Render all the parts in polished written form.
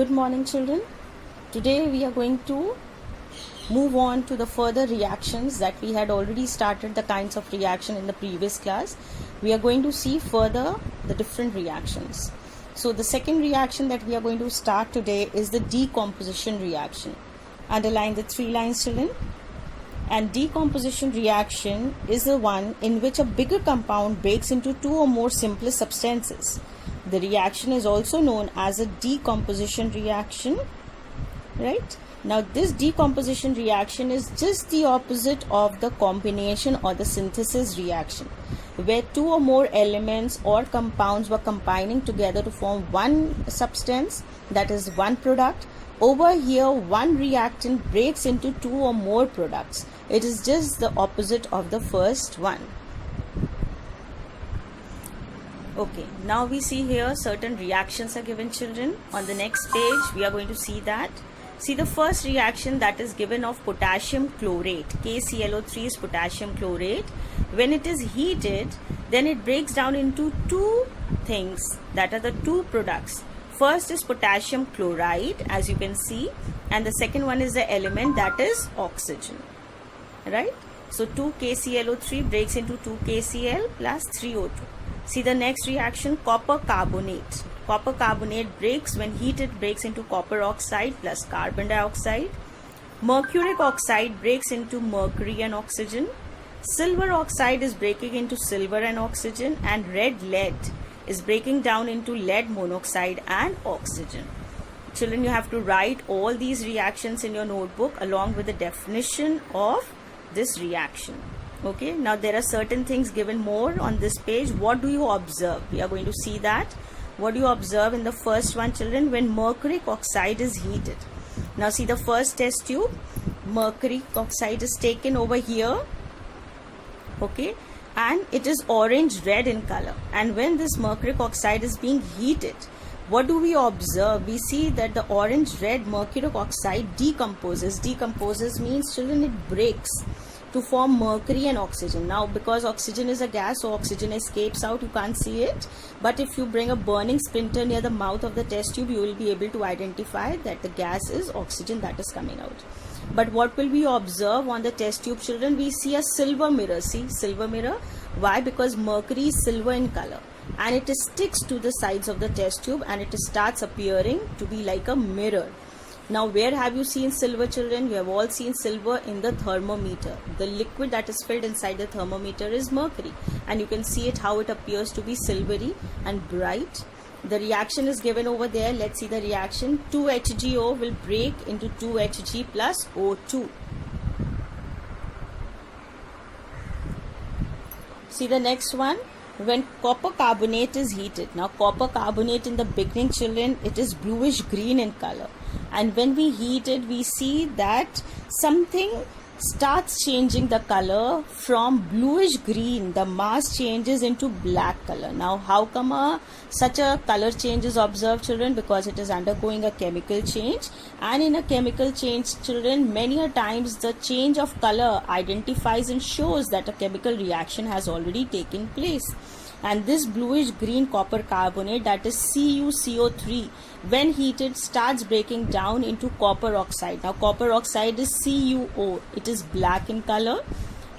Good morning, children. Today we are going to move on to the further reactions that we had already started the kinds of reaction in the previous class. We are going to see further the different reactions. So the second reaction that we are going to start today is the decomposition reaction. Underline the 3 lines, children. And decomposition reaction is the one in which a bigger compound breaks into 2 or more simpler substances. The reaction is also known as a decomposition reaction, right? Now this decomposition reaction is just the opposite of the combination or the synthesis reaction, where 2 or more elements or compounds were combining together to form one substance, that is one product. Over here, one reactant breaks into 2 or more products. It is just the opposite of the first one. Okay, now we see here certain reactions are given, children. On the next page, we are going to see that. See the first reaction that is given of potassium chlorate. KClO3 is potassium chlorate. When it is heated, then it breaks down into 2 things, that are the 2 products. First is potassium chloride, as you can see, and the second one is the element that is oxygen, right? So 2 KClO3 breaks into 2 KCl plus 3 O2. See the next reaction, copper carbonate. Copper carbonate breaks, when heated, breaks into copper oxide plus carbon dioxide. Mercuric oxide breaks into mercury and oxygen. Silver oxide is breaking into silver and oxygen, and red lead is breaking down into lead monoxide and oxygen. Children, you have to write all these reactions in your notebook along with the definition of this reaction. Okay, now there are certain things given more on this page. What do you observe? We are going to see that. What do you observe in the first one, children? When mercuric oxide is heated. Now see the first test tube. Mercuric oxide is taken over here. Okay, and it is orange red in color. And when this mercuric oxide is being heated, what do we observe? We see that the orange red mercuric oxide decomposes. Decomposes means, children, it breaks to form mercury and oxygen. Now because oxygen is a gas, so oxygen escapes out, you can't see it, but if you bring a burning splinter near the mouth of the test tube, you will be able to identify that the gas is oxygen that is coming out. But what will we observe on the test tube, children? We see a silver mirror. See, silver mirror. Why? Because mercury is silver in color and it sticks to the sides of the test tube and it starts appearing to be like a mirror. Now where have you seen silver, children? You have all seen silver in the thermometer. The liquid that is filled inside the thermometer is mercury, and you can see it how it appears to be silvery and bright. The reaction is given over there. Let's see the reaction. 2HgO will break into 2Hg plus O2. See the next one. When copper carbonate is heated. Now copper carbonate in the beginning, children, it is bluish green in color. And when we heat it, we see that something starts changing the color from bluish green. The mass changes into black color. Now how come such a color change is observed, children? Because it is undergoing a chemical change, and in a chemical change, children, many a times the change of color identifies and shows that a chemical reaction has already taken place. And this bluish green copper carbonate, that is CuCO3, when heated starts breaking down into copper oxide. Now copper oxide is CuO, it is black in color,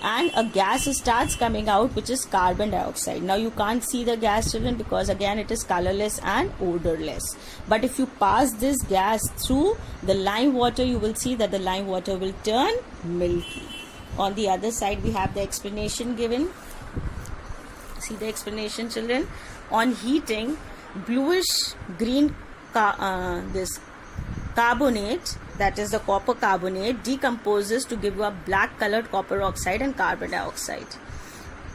and a gas starts coming out which is carbon dioxide. Now you can't see the gas, children, because again it is colorless and odorless. But if you pass this gas through the lime water, you will see that the lime water will turn milky. On the other side, we have the explanation given. See the explanation, children. On heating, bluish green this carbonate, that is the copper carbonate, decomposes to give you a black colored copper oxide and carbon dioxide,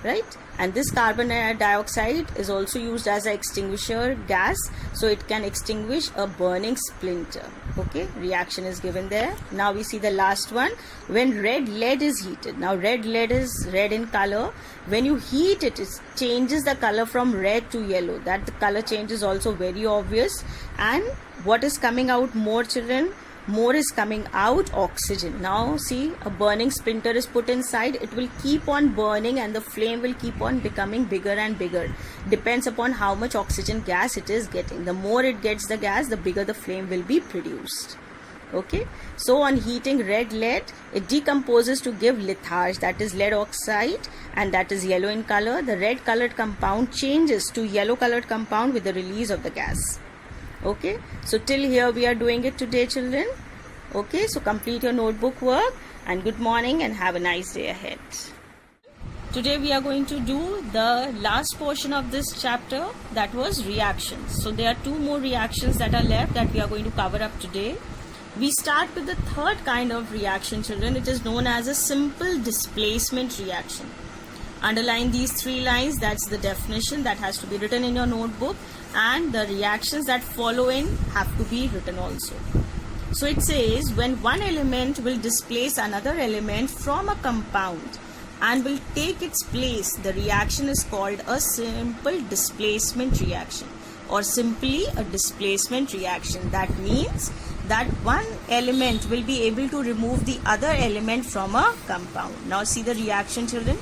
right? And this carbon dioxide is also used as an extinguisher gas, so it can extinguish a burning splinter. Okay, reaction is given there. Now we see the last one. When red lead is heated. Now red lead is red in color. When you heat it, it changes the color from red to yellow. That the color change is also very obvious. And what is coming out more, children? more is coming out oxygen. Now see, a burning splinter is put inside. It will keep on burning and the flame will keep on becoming bigger and bigger. Depends upon how much oxygen gas it is getting. The more it gets the gas, the bigger the flame will be produced. Okay, so on heating red lead, it decomposes to give litharge, that is lead oxide, and that is yellow in color. The red colored compound changes to yellow colored compound with the release of the gas. Okay, so till here we are doing it today, children. Okay, so complete your notebook work and good morning and have a nice day ahead. Today we are going to do the last portion of this chapter, that was reactions. So there are 2 more reactions that are left that we are going to cover up today. We start with the third kind of reaction, children. It is known as a simple displacement reaction. Underline these 3 lines, that's the definition that has to be written in your notebook, and the reactions that follow in have to be written also. So it says, when one element will displace another element from a compound and will take its place, the reaction is called a simple displacement reaction, or simply a displacement reaction. That means that one element will be able to remove the other element from a compound. Now see the reaction, children.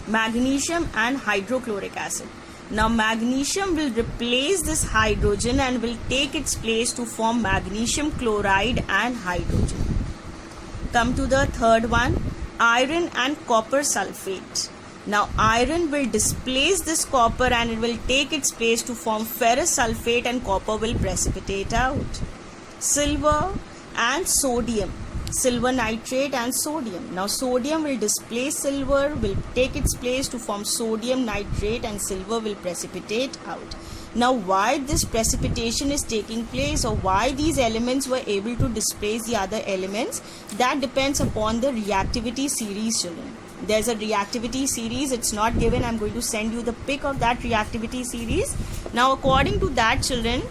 Magnesium and hydrochloric acid. Now magnesium will replace this hydrogen and will take its place to form magnesium chloride and hydrogen. Come to the third one, iron and copper sulfate. Now iron will displace this copper and it will take its place to form ferrous sulfate and copper will precipitate out. Silver and sodium. Silver nitrate and sodium. Now sodium will displace silver, will take its place to form sodium nitrate and silver will precipitate out. Now why this precipitation is taking place, or why these elements were able to displace the other elements, that depends upon the reactivity series, children. There's a reactivity series, it's not given. I'm going to send you the pic of that reactivity series. Now according to that, children,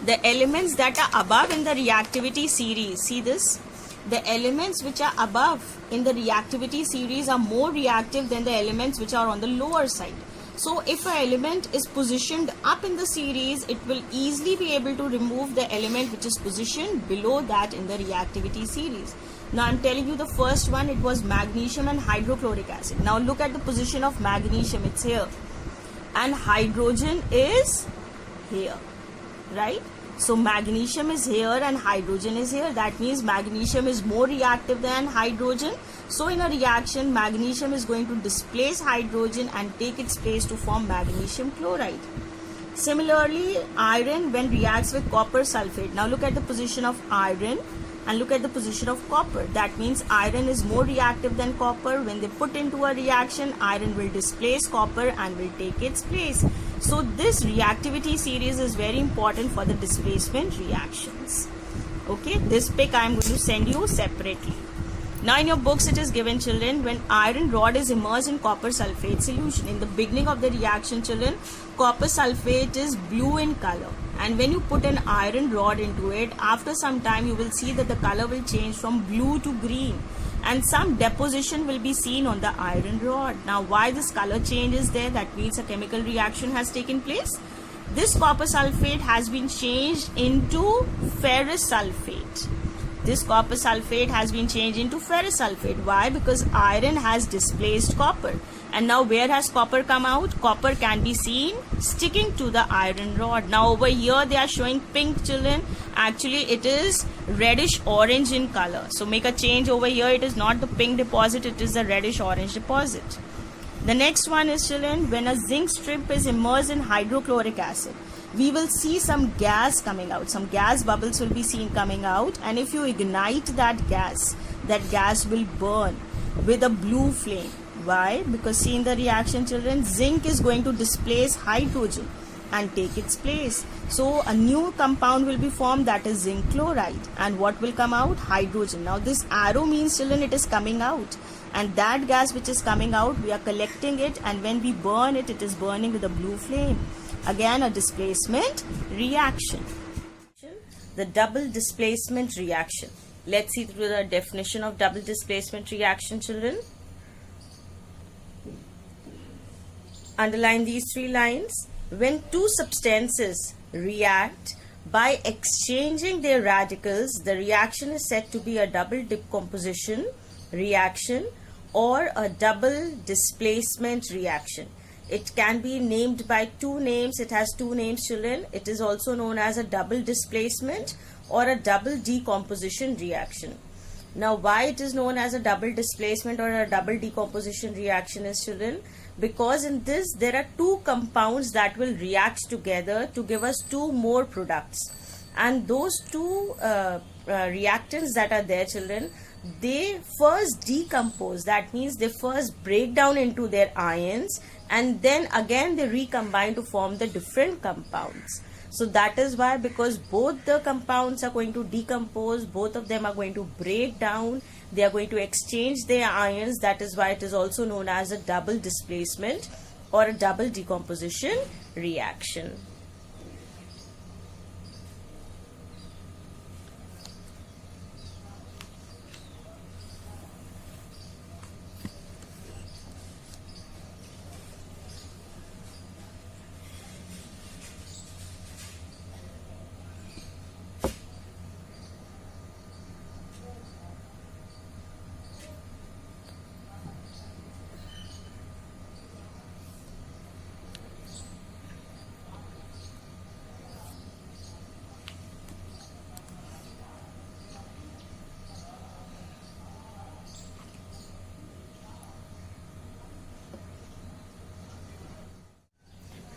the elements that are above in the reactivity series, see this, the elements which are above in the reactivity series are more reactive than the elements which are on the lower side. So if an element is positioned up in the series, it will easily be able to remove the element which is positioned below that in the reactivity series. Now I'm telling you the first one, it was magnesium and hydrochloric acid. Now look at the position of magnesium, it's here, and hydrogen is here, right? So magnesium is here and hydrogen is here. That means magnesium is more reactive than hydrogen. So in a reaction, magnesium is going to displace hydrogen and take its place to form magnesium chloride. Similarly, iron when reacts with copper sulfate. Now look at the position of iron and look at the position of copper. That means iron is more reactive than copper. When they put into a reaction, iron will displace copper and will take its place. So this reactivity series is very important for the displacement reactions. Okay, this pic I am going to send you separately. Now in your books it is given, children, when iron rod is immersed in copper sulfate solution. In the beginning of the reaction, children, copper sulfate is blue in color. And when you put an iron rod into it, after some time you will see that the color will change from blue to green. And some deposition will be seen on the iron rod. Now why this color change is there? That means a chemical reaction has taken place. This copper sulfate has been changed into ferrous sulfate. This copper sulfate has been changed into ferrous sulfate. Why? Because iron has displaced copper. And now where has copper come out? Copper can be seen sticking to the iron rod. Now over here they are showing pink, children. Actually it is reddish orange in color. So make a change over here. It is not the pink deposit, it is the reddish orange deposit. The next one is, children, when a zinc strip is immersed in hydrochloric acid, we will see some gas coming out. Some gas bubbles will be seen coming out, and if you ignite that gas will burn with a blue flame. Why? Because see in the reaction, children, zinc is going to displace hydrogen and take its place. So a new compound will be formed, that is zinc chloride. And what will come out? Hydrogen. Now this arrow means, children, it is coming out. And that gas which is coming out, we are collecting it, and when we burn it, it is burning with a blue flame. Again, a displacement reaction. The double displacement reaction. Let's see through the definition of double displacement reaction, children. Underline these 3 lines. When two substances react By exchanging their radicals, the reaction is said to be a double decomposition reaction or a double displacement reaction. It can be named by two names. It has two names, children. It is also known as a double displacement or a double decomposition reaction. Now, why it is known as a double displacement or a double decomposition reaction is, children, because in this there are two compounds that will react together to give us two more products, and those two reactants that are there, children, they first decompose. That means they first break down into their ions and then again they recombine to form the different compounds. So that is why, because both the compounds are going to decompose, both of them are going to break down, they are going to exchange their ions. That is why it is also known as a double displacement or a double decomposition reaction.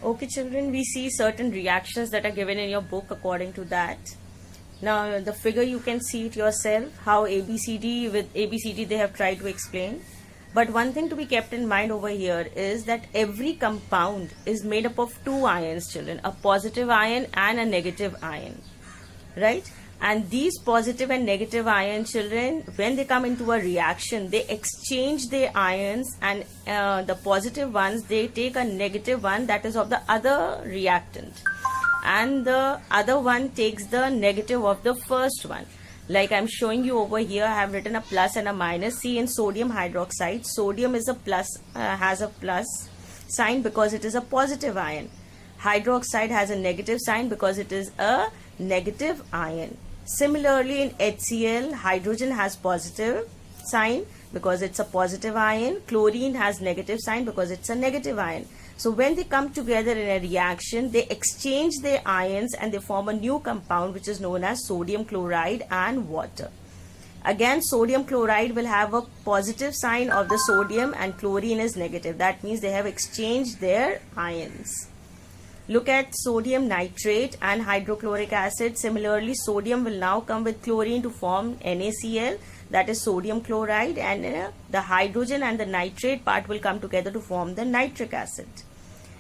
Okay, children, we see certain reactions that are given in your book according to that. Now, the figure you can see it yourself, how ABCD, with ABCD they have tried to explain. But one thing to be kept in mind over here is that every compound is made up of two ions, children, a positive ion and a negative ion, right? And these positive and negative ion, children, when they come into a reaction, they exchange their ions, and the positive ones, they take a negative one that is of the other reactant, and the other one takes the negative of the first one. Like I'm showing you over here, I have written a plus and a minus. See, in sodium hydroxide, sodium is a plus, has a plus sign because it is a positive ion. Hydroxide has a negative sign because it is a negative ion. Similarly, in HCl, hydrogen has positive sign because it's a positive ion. Chlorine has negative sign because it's a negative ion. So when they come together in a reaction, they exchange their ions and they form a new compound which is known as sodium chloride and water. Again, sodium chloride will have a positive sign of the sodium and chlorine is negative. That means they have exchanged their ions. Look at sodium nitrate and hydrochloric acid. Similarly, sodium will now come with chlorine to form NaCl, that is sodium chloride, and the hydrogen and the nitrate part will come together to form the nitric acid.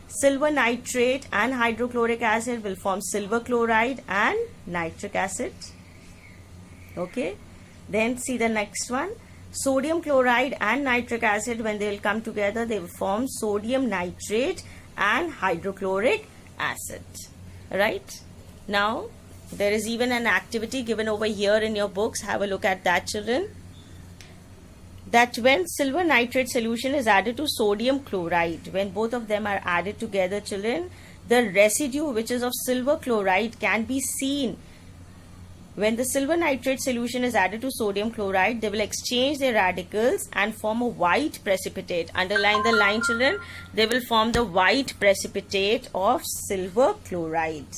Silver nitrate and hydrochloric acid will form silver chloride and nitric acid. Okay, then see the next one. Sodium chloride and nitric acid, when they will come together, they will form sodium nitrate and hydrochloric acid. Right? Now, there is even an activity given over here in your books. Have a look at that, children. That when silver nitrate solution is added to sodium chloride, when both of them are added together, children, the residue which is of silver chloride can be seen. When the silver nitrate solution is added to sodium chloride, they will exchange their radicals and form a white precipitate. Underline the line, children. They will form the white precipitate of silver chloride.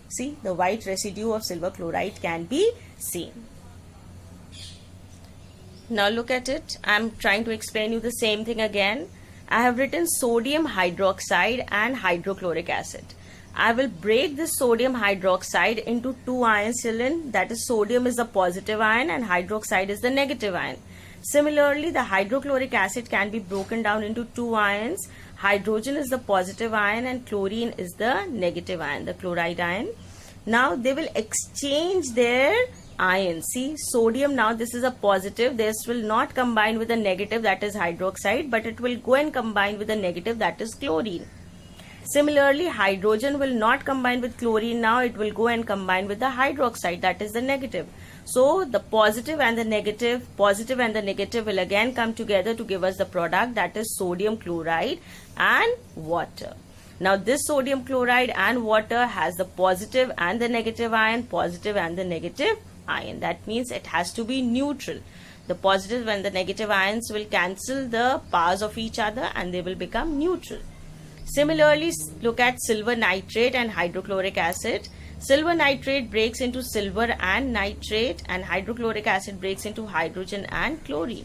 See, the white residue of silver chloride can be seen. Now look at it. I am trying to explain you the same thing again. I have written sodium hydroxide and hydrochloric acid. I will break this sodium hydroxide into two ions, children. That is, sodium is the positive ion and hydroxide is the negative ion. Similarly, the hydrochloric acid can be broken down into two ions. Hydrogen is the positive ion and chlorine is the negative ion, the chloride ion. Now they will exchange their ions. See, sodium, now this is a positive. This will not combine with a negative, that is hydroxide, but it will go and combine with a negative, that is chlorine. Similarly, hydrogen will not combine with chlorine. Now it will go and combine with the hydroxide, that is the negative. So the positive and the negative will again come together to give us the product, that is sodium chloride and water. Now this sodium chloride and water has the positive and the negative ion, positive and the negative ion. That means it has to be neutral. The positive and the negative ions will cancel the powers of each other and they will become neutral. Similarly, look at silver nitrate and hydrochloric acid. Silver nitrate breaks into silver and nitrate, and hydrochloric acid breaks into hydrogen and chlorine.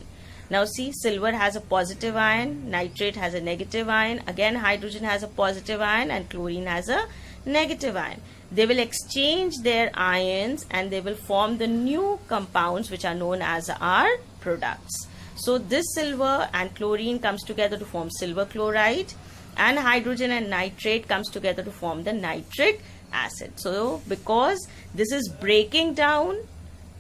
Now see, silver has a positive ion, nitrate has a negative ion, again hydrogen has a positive ion and chlorine has a negative ion. They will exchange their ions and they will form the new compounds which are known as our products. So this silver and chlorine comes together to form silver chloride, and hydrogen and nitrate comes together to form the nitric acid. So because this is breaking down,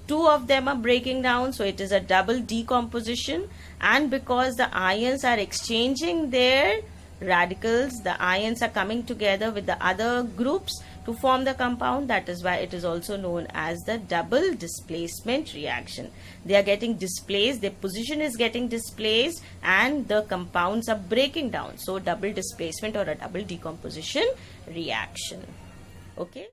two of them are breaking down, so it is a double decomposition, and because the ions are exchanging their radicals, the ions are coming together with the other groups to form the compound. That is why it is also known as the double displacement reaction. They are getting displaced, their position is getting displaced and the compounds are breaking down. So double displacement or a double decomposition reaction. Okay.